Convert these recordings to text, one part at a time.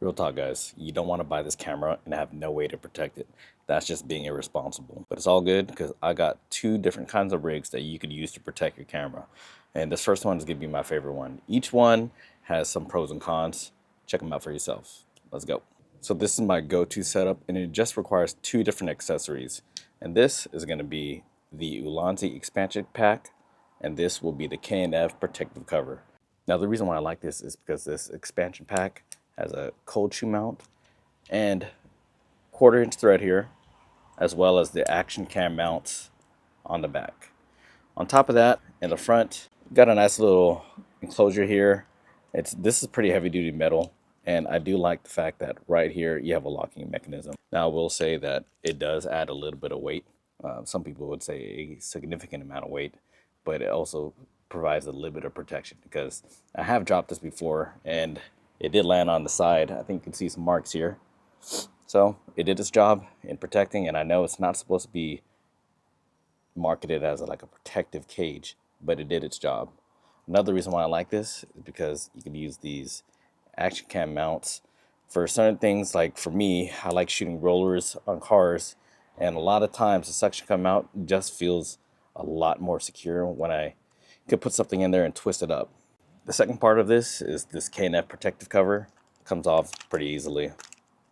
Real talk, guys, you don't want to buy this camera and have no way to protect it. That's just being irresponsible. But it's all good because I got two different kinds of rigs that you could use to protect your camera. And this first one is going to be my favorite one. Each one has some pros and cons. Check them out for yourself. Let's go. So this is my go-to setup, and it just requires two different accessories. And this is going to be the Ulanzi expansion pack, and this will be the K&F protective cover. Now, the reason why I like this is because this expansion pack has a cold shoe mount and 1/4 inch thread here, as well as the action cam mounts on the back. On top of that, in the front, got a nice little enclosure here. This is pretty heavy duty metal, and I do like the fact that right here you have a locking mechanism. Now, I will say that it does add a little bit of weight. Some people would say a significant amount of weight, but it also provides a little bit of protection because I have dropped this before and it did land on the side. I think you can see some marks here. So it did its job in protecting, and I know it's not supposed to be marketed as like a protective cage, but it did its job. Another reason why I like this is because you can use these action cam mounts for certain things. Like for me, I like shooting rollers on cars, and a lot of times the suction cup mount just feels a lot more secure when I could put something in there and twist it up. The second part of this is this K&F protective cover. It comes off pretty easily,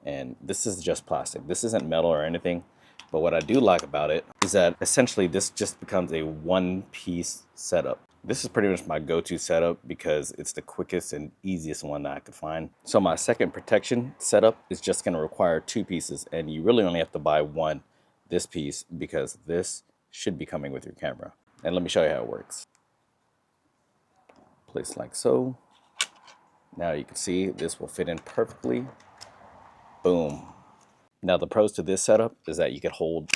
and this is just plastic. This isn't metal or anything, but what I do like about it is that essentially this just becomes a one-piece setup. This is pretty much my go-to setup because it's the quickest and easiest one that I could find. So my second protection setup is just going to require two pieces, and you really only have to buy one, this piece, because this should be coming with your camera. And let me show you how it works. Place like so. Now you can see this will fit in perfectly. Boom. Now the pros to this setup is that you can hold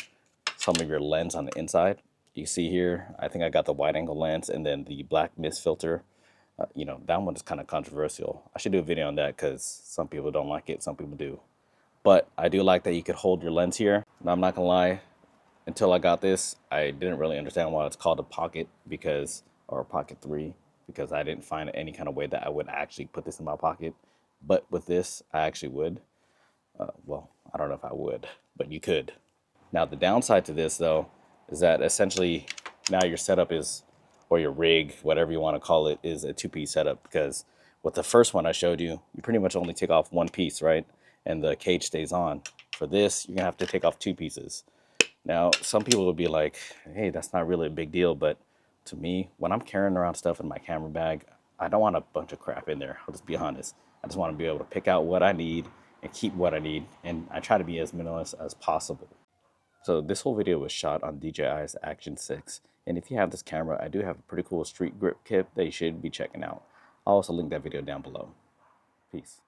some of your lens on the inside. You see here, I think I got the wide angle lens and then the black mist filter. That one is kind of controversial. I should do a video on that because some people don't like it, some people do. But I do like that you could hold your lens here. Now I'm not gonna lie, until I got this, I didn't really understand why it's called a Pocket or a Pocket 3, because I didn't find any kind of way that I would actually put this in my pocket. But with this, I actually would. Well, I don't know if I would, but you could. Now, the downside to this, though, is that essentially now your setup is, or your rig, whatever you want to call it, is a two-piece setup. Because with the first one I showed you, you pretty much only take off one piece, right? And the cage stays on. For this, you're going to have to take off two pieces. Now, some people would be like, hey, that's not really a big deal. But to me, when I'm carrying around stuff in my camera bag, I don't want a bunch of crap in there. I'll just be honest. I just want to be able to pick out what I need and keep what I need. And I try to be as minimalist as possible. So this whole video was shot on DJI's Action 6. And if you have this camera, I do have a pretty cool street grip kit that you should be checking out. I'll also link that video down below. Peace.